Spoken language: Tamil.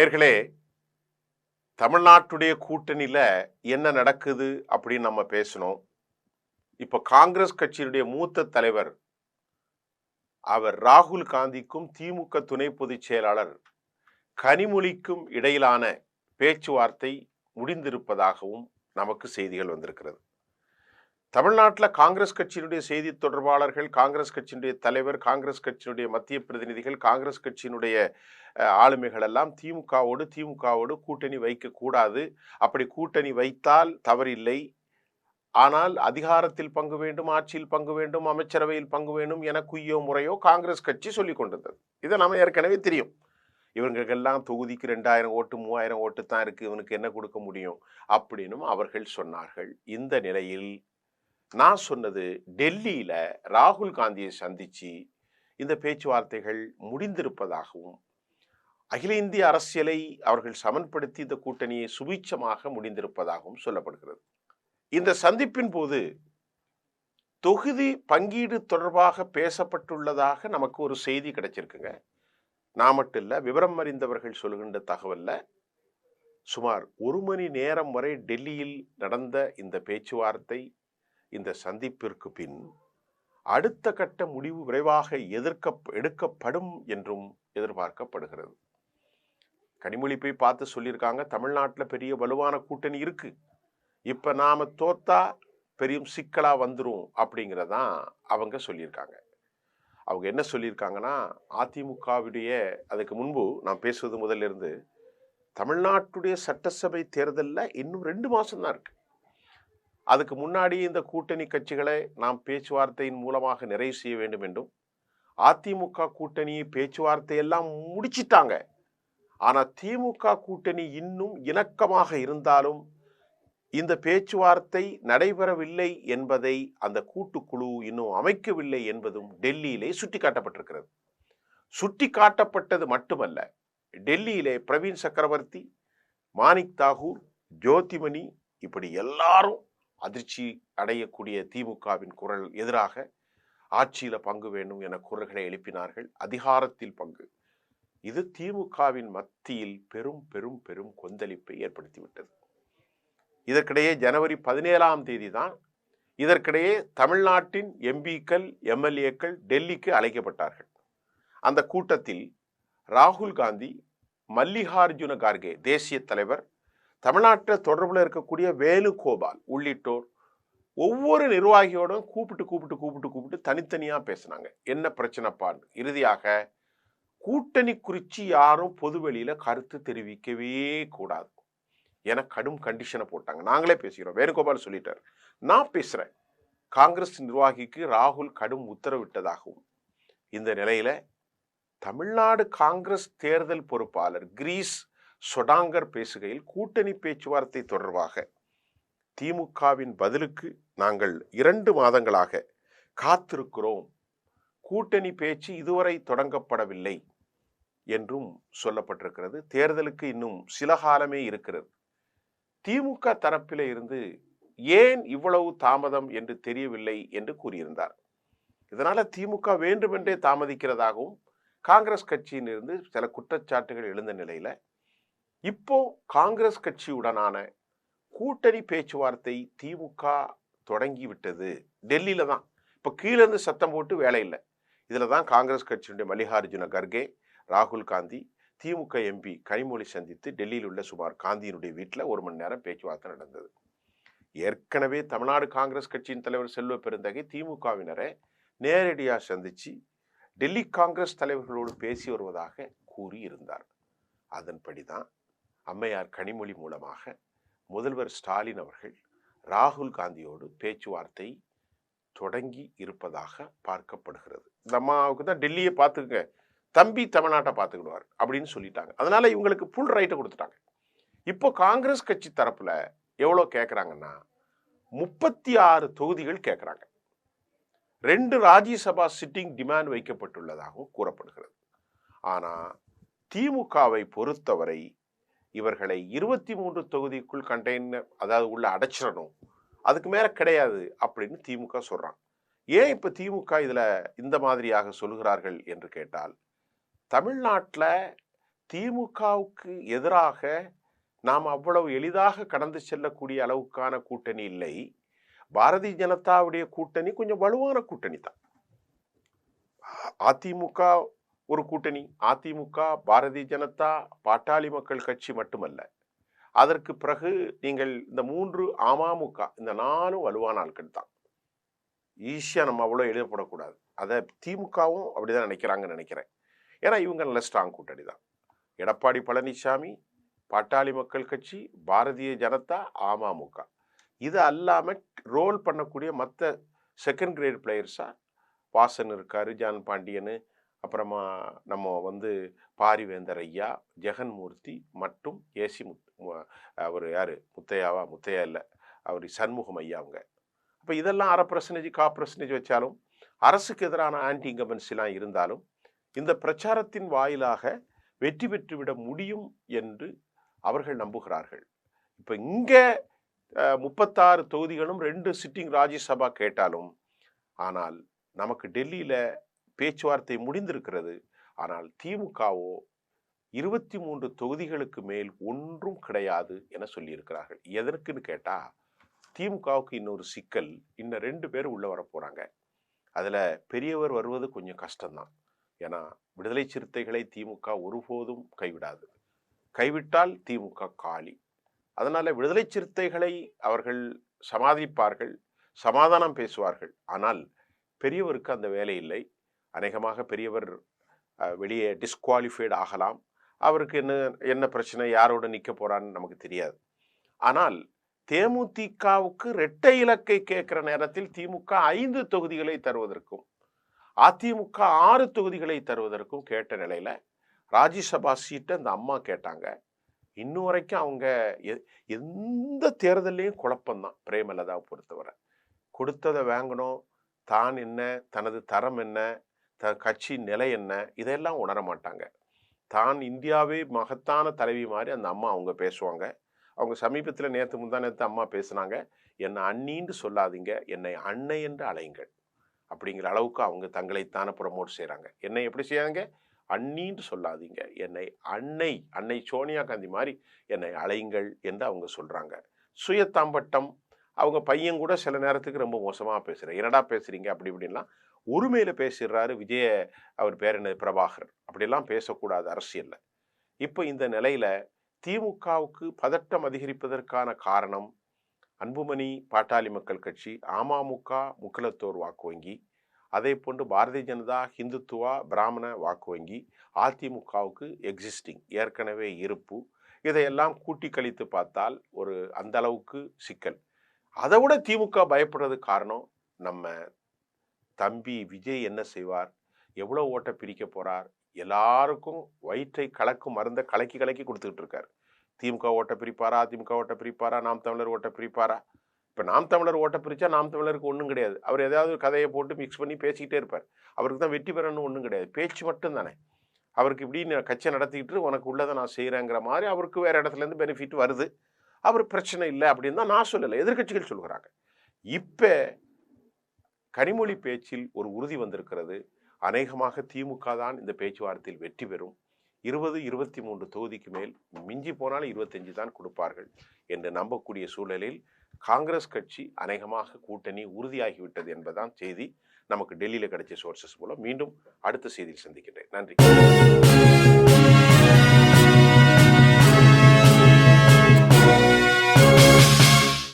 நேர்களே, தமிழ்நாட்டுடைய கூட்டணியில என்ன நடக்குது அப்படின்னு நம்ம பேசணும். இப்ப காங்கிரஸ் கட்சியினுடைய மூத்த தலைவர் அவர் ராகுல் காந்திக்கும் திமுக துணை பொதுச் செயலாளர் கனிமொழிக்கும் இடையிலான பேச்சுவார்த்தை முடிந்திருப்பதாகவும் நமக்கு செய்திகள் வந்திருக்கிறது. தமிழ்நாட்டில் காங்கிரஸ் கட்சியினுடைய செய்தி தொடர்பாளர்கள், காங்கிரஸ் கட்சியினுடைய தலைவர், காங்கிரஸ் கட்சியினுடைய மத்திய பிரதிநிதிகள், காங்கிரஸ் கட்சியினுடைய ஆளுமைகள் எல்லாம் திமுகவோடு கூட்டணி வைக்கக்கூடாது, அப்படி கூட்டணி வைத்தால் தவறில்லை, ஆனால் அதிகாரத்தில் பங்கு வேண்டும், ஆட்சியில் பங்கு வேண்டும், அமைச்சரவையில் பங்கு வேண்டும் என குய்யோ முறையோ காங்கிரஸ் கட்சி சொல்லிக் கொண்டிருந்தது. இதை நம்ம ஏற்கனவே தெரியும். இவங்களுக்கெல்லாம் தொகுதிக்கு 2000 ஓட்டு 3000 ஓட்டு தான் இருக்கு, இவனுக்கு என்ன கொடுக்க முடியும் அப்படின்னு அவர்கள் சொன்னார்கள். இந்த நிலையில் நான் சொன்னது, டெல்லியில ராகுல் காந்தியை சந்திச்சு இந்த பேச்சுவார்த்தைகள் முடிந்திருப்பதாகவும், அகில இந்திய அரசியலை அவர்கள் சமன்படுத்தி இந்த கூட்டணியை சுபீட்சமாக முடிந்திருப்பதாகவும் சொல்லப்படுகிறது. இந்த சந்திப்பின் போது தொகுதி பங்கீடு தொடர்பாக பேசப்பட்டுள்ளதாக நமக்கு ஒரு செய்தி கிடைச்சிருக்குங்க. நான் மட்டும் இல்ல, விவரம் அறிந்தவர்கள் சொல்லுகின்ற தகவல்ல சுமார் 1 மணி நேரம் வரை டெல்லியில் நடந்த இந்த பேச்சுவார்த்தை, இந்த சந்திப்பிற்கு பின் அடுத்த கட்ட முடிவு விரைவாக எடுக்கப்படும் என்றும் எதிர்பார்க்கப்படுகிறது. கனிமொழி போய் பார்த்து சொல்லியிருக்காங்க, தமிழ்நாட்டில் பெரிய வலுவான கூட்டணி இருக்கு, இப்ப நாம தோத்தா பெரிய சிக்கலா வந்துரும் அப்படிங்கிறதான் அவங்க சொல்லியிருக்காங்க. அவங்க என்ன சொல்லியிருக்காங்கன்னா, அதிமுகவுடைய அதுக்கு முன்பு நான் பேசுவது முதல்ல இருந்து, தமிழ்நாட்டுடைய சட்டசபை தேர்தலில் இன்னும் 2 மாசம் தான் இருக்கு. அதுக்கு முன்னாடி இந்த கூட்டணி கட்சிகளை நாம் பேச்சுவார்த்தையின் மூலமாக நிறைவு செய்ய வேண்டும் என்றும், அதிமுக கூட்டணி பேச்சுவார்த்தை எல்லாம் முடிச்சிட்டாங்க, ஆனா திமுக கூட்டணி இன்னும் இணக்கமாக இருந்தாலும் இந்த பேச்சுவார்த்தை நடைபெறவில்லை என்பதை அந்த கூட்டுக்குழு இன்னும் அமைக்கவில்லை என்பதும் டெல்லியிலே சுட்டிக்காட்டப்பட்டிருக்கிறது. சுட்டிக்காட்டப்பட்டது மட்டுமல்ல, டெல்லியிலே பிரவீன் சக்கரவர்த்தி, மாணிக் தாகூர், ஜோதிமணி இப்படி எல்லாரும் அதிர்ச்சி அடையக்கூடிய திமுகவின் குரல் எதிராக ஆட்சியில பங்கு வேண்டும் என குரல்களை எழுப்பினார்கள். அதிகாரத்தில் பங்கு, இது திமுகவின் மத்தியில் பெரும் பெரும் பெரும் கொந்தளிப்பை ஏற்படுத்திவிட்டது. இதற்கிடையே ஜனவரி 17ஆம் தேதி தான் இதற்கிடையே தமிழ்நாட்டின் எம்பிக்கள், எம்எல்ஏக்கள் டெல்லிக்கு அழைக்கப்பட்டார்கள். அந்த கூட்டத்தில் ராகுல் காந்தி, மல்லிகார்ஜுன கார்கே தேசிய தலைவர், தமிழ்நாட்டில் தொடர்பில் இருக்கக்கூடிய வேணுகோபால் உள்ளிட்டோர் ஒவ்வொரு நிர்வாகியோடும் கூப்பிட்டு தனித்தனியா பேசினாங்க. என்ன பிரச்சனைப்பான். இறுதியாக கூட்டணி குறித்து யாரும் பொதுவெளியில கருத்து தெரிவிக்கவே கூடாது என கடும் கண்டிஷனை போட்டாங்க. நாங்களே பேசுகிறோம், வேணுகோபால் சொல்லிட்டார், நான் பேசுறேன், காங்கிரஸ் நிர்வாகிக்கு ராகுல் கடும் உத்தரவிட்டதாகவும். இந்த நிலையில தமிழ்நாடு காங்கிரஸ் தேர்தல் பொறுப்பாளர் கிரீஷ் சொடாங்கர் பேசுகையில், கூட்டணி பேச்சுவார்த்தை தொடர்பாக திமுகவின் பதிலுக்கு நாங்கள் 2 மாதங்களாக காத்திருக்கிறோம், கூட்டணி பேச்சு இதுவரை தொடங்கப்படவில்லை என்றும் சொல்லப்பட்டிருக்கிறது. தேர்தலுக்கு இன்னும் சில காலமே இருக்கிறது. திமுக தரப்பிலே இருந்து ஏன் இவ்வளவு தாமதம் என்று தெரியவில்லை என்று கூறியிருந்தார். இதனால திமுக வேண்டுமென்றே தாமதிக்கிறதாகவும் காங்கிரஸ் கட்சியிலிருந்து சில குற்றச்சாட்டுகள் எழுந்த நிலையில இப்போ காங்கிரஸ் கட்சியுடனான கூட்டணி பேச்சுவார்த்தை திமுக தொடங்கிவிட்டது. டெல்லியில தான் இப்ப கீழே இருந்து சத்தம் போட்டு வேலை இல்லை. இதுல தான் காங்கிரஸ் கட்சியினுடைய மல்லிகார்ஜுன கர்கே, ராகுல் காந்தி, திமுக எம்பி கனிமொழி சந்தித்து டெல்லியில் உள்ள சுமார் காந்தியினுடைய வீட்டில் 1 மணி நேரம் பேச்சுவார்த்தை நடந்தது. ஏற்கனவே தமிழ்நாடு காங்கிரஸ் கட்சியின் தலைவர் செல்வ பெருந்தகை திமுகவினரை நேரடியாக சந்திச்சு டெல்லி காங்கிரஸ் தலைவர்களோடு பேசி வருவதாக கூறியிருந்தார். அதன்படிதான் அம்மையார் கனிமொழி மூலமாக முதல்வர் ஸ்டாலின் அவர்கள் ராகுல் காந்தியோடு பேச்சுவார்த்தை தொடங்கி இருப்பதாக பார்க்கப்படுகிறது. இந்த அம்மாவுக்கு தான் டெல்லியை பார்த்துக்குங்க, தம்பி தமிழ்நாட்டை பார்த்துக்கிடுவார் அப்படின்னு சொல்லிட்டாங்க. அதனால இவங்களுக்கு ஃபுல் ரைட்டை கொடுத்துட்டாங்க. இப்போ காங்கிரஸ் கட்சி தரப்புல எவ்வளோ கேட்குறாங்கன்னா 36 தொகுதிகள் கேட்குறாங்க. 2 ராஜ்யசபா சிட்டிங் டிமாண்ட் வைக்கப்பட்டுள்ளதாகவும் கூறப்படுகிறது. ஆனா திமுகவை பொறுத்தவரை இவர்களை 23 தொகுதிக்குள் கண்டெய்னர், அதாவது உள்ள அடைச்சிடணும், அதுக்கு மேல கிடையாது அப்படின்னு திமுக சொல்றாங்க. ஏன் இப்ப திமுக இதுல இந்த மாதிரியாக சொல்கிறார்கள் என்று கேட்டால், தமிழ்நாட்டில் திமுகவுக்கு எதிராக நாம் அவ்வளவு எளிதாக கடந்து செல்லக்கூடிய அளவுக்கான கூட்டணி இல்லை. பாரதிய ஜனதாவுடைய கூட்டணி கொஞ்சம் வலுவான கூட்டணி தான். அதிமுக ஒரு கூட்டணி. அதிமுக, பாரதிய ஜனதா, பாட்டாளி மக்கள் கட்சி மட்டுமல்ல. அதற்கு பிறகு நீங்கள் இந்த 3 அமமுக, இந்த 4 வலுவான ஆட்கள் தான். ஈஸியா நம்ம அவ்வளவு எழுதப்படக்கூடாது. அதை திமுகவும் அப்படிதான் நினைக்கிறாங்கன்னு நினைக்கிறேன். ஏன்னா இவங்க நல்ல ஸ்ட்ராங் கூட்டணி தான். எடப்பாடி பழனிசாமி, பாட்டாளி மக்கள் கட்சி, பாரதிய ஜனதா, அமமுக. இது அல்லாம ரோல் பண்ணக்கூடிய மற்ற செகண்ட் கிரேட் பிளேயர்ஸா வாசன் இருக்காரு, ஜான் பாண்டியனு, அப்புறமா நம்ம பாரிவேந்தர் ஐயா, ஜெகன்மூர்த்தி மற்றும் ஏசி அவர் யாரு, முத்தையா இல்லை, அவர் சண்முகம் ஐயா. அவங்க அப்போ இதெல்லாம் 1/2% 1/4% வச்சாலும் அரசுக்கு எதிரான ஆன்டி இன்கம்பன்சிலாம் இருந்தாலும் இந்த பிரச்சாரத்தின் வாயிலாக வெற்றி பெற்றுவிட முடியும் என்று அவர்கள் நம்புகிறார்கள். இப்போ இங்கே 36 தொகுதிகளும் 2 சிட்டிங் ராஜ்யசபா கேட்டாலும், ஆனால் நமக்கு டெல்லியில பேச்சுவார்த்தை முடிந்திருக்கிறது. ஆனால் திமுகவோ 23 தொகுதிகளுக்கு மேல் ஒன்றும் கிடையாது என சொல்லியிருக்கிறார்கள். எதற்குன்னு கேட்டா, திமுகவுக்கு இன்னொரு சிக்கல், இன்னும் 2 பேர் உள்ள வர போறாங்க. அதுல பெரியவர் வருவது கொஞ்சம் கஷ்டம்தான். ஏன்னா விடுதலை சிறுத்தைகளை திமுக ஒருபோதும் கைவிடாது. கைவிட்டால் திமுக காலி. அதனால விடுதலை சிறுத்தைகளை அவர்கள் சமாளிப்பார்கள், சமாதானம் பேசுவார்கள். ஆனால் பெரியவருக்கு அந்த வேலை இல்லை. அநேகமாக பெரியவர் வெளியே டிஸ்குவாலிஃபைடு ஆகலாம். அவருக்கு என்ன பிரச்சனை, யாரோட நிற்க போறான்னு நமக்கு தெரியாது. ஆனால் தேமுதிகவுக்கு இரட்டை இலக்கை கேட்கிற நேரத்தில் திமுக 5 தொகுதிகளை தருவதற்கும் அதிமுக 6 தொகுதிகளை தருவதற்கும் கேட்ட நிலையில ராஜ்யசபா சீட்டை அந்த அம்மா கேட்டாங்க. இன்னும் வரைக்கும் அவங்க எந்த தேர்தலையும் குழப்பம்தான். பிரேமலதாவை பொறுத்தவரை கொடுத்ததை வாங்கணும், தான் என்ன, தனது தரம் என்ன, கட்சி நிலை என்ன, இதெல்லாம் உணர மாட்டாங்க. தான் இந்தியாவே மகத்தான தலைவி மாதிரி அந்த அம்மா அவங்க பேசுவாங்க. அவங்க சமீபத்தில் நேற்று அம்மா பேசுனாங்க, என்னை அண்ணின்னு சொல்லாதீங்க, என்னை அன்னை என்று அழையுங்கள் அப்படிங்கிற அளவுக்கு அவங்க தங்களைத்தானே ப்ரமோட் செய்கிறாங்க. என்னை எப்படி செய்யாங்க, அண்ணின்னு சொல்லாதீங்க, என்னை அன்னை சோனியா காந்தி மாதிரி என்னை அழையுங்கள் என்று அவங்க சொல்கிறாங்க. சுயத்தாம்பட்டம், அவங்க பையன் கூட சில நேரத்துக்கு ரொம்ப மோசமாக பேசுகிறேன், என்னடா பேசுகிறீங்க அப்படி இப்படின்லாம் உரிமையில் பேசிடுறாரு. அவர் பேர் என்ன, பிரபாகர். அப்படிலாம் பேசக்கூடாது அரசியலில். இப்போ இந்த நிலையில் திமுகவுக்கு பதட்டம் அதிகரிப்பதற்கான காரணம் அன்புமணி பாட்டாளி மக்கள் கட்சி, அமமுக முக்குலத்தோர் வாக்கு வங்கி, அதே போன்று பாரதிய ஜனதா ஹிந்துத்துவா பிராமண வாக்கு வங்கி, அதிமுகவுக்கு எக்ஸிஸ்டிங் ஏற்கனவே இருப்பு, இதையெல்லாம் கூட்டி கழித்து பார்த்தால் ஒரு அந்த அளவுக்கு சிக்கல். அதை விட திமுக பயப்படுறது காரணம், நம்ம தம்பி விஜய் என்ன செய்வார், எவ்வளோ ஓட்டை பிரிக்க போறார், எல்லாருக்கும் வயிற்றை கலக்கும் மருந்தை கலக்கி கொடுத்துக்கிட்டு இருக்காரு. திமுக ஓட்டை பிரிப்பாரா, அதிமுக ஓட்டை பிரிப்பாரா, நாம் தமிழர் ஓட்டை பிரிப்பாரா? இப்போ நாம் தமிழர் ஓட்டை பிரிச்சா நாம் தமிழருக்கு ஒன்றும் கிடையாது. அவர் ஏதாவது கதையை போட்டு மிக்ஸ் பண்ணி பேசிக்கிட்டே இருப்பார். அவருக்கு தான் வெற்றி பெறணும் ஒன்றும் கிடையாது, பேச்சு மட்டும் தானே. அவருக்கு இப்படி கட்சியை நடத்திக்கிட்டு உனக்கு உள்ளதை நான் செய்கிறேங்கிற மாதிரி அவருக்கு வேறு இடத்துலேருந்து பெனிஃபிட் வருது. அவர் பிரச்சனை இல்லை அப்படின்னு தான் நான் சொல்லலை, எதிர்கட்சிகள் சொல்கிறாங்க. இப்போ கனிமொழி பேச்சில் ஒரு உறுதி வந்திருக்கிறது. அநேகமாக திமுக தான் இந்த பேச்சுவார்த்தையில் வெற்றி பெறும். 20-23 தொகுதிக்கு மேல், மிஞ்சி போனாலும் 25 தான் கொடுப்பார்கள் என்று நம்பக்கூடிய சூழலில் காங்கிரஸ் கட்சி அநேகமாக கூட்டணி உறுதியாகிவிட்டது என்பதுதான் செய்தி. நமக்கு டெல்லியில் கிடைச்ச சோர்சஸ் மூலம். மீண்டும் அடுத்த செய்தியில் சந்திக்கின்றேன். நன்றி.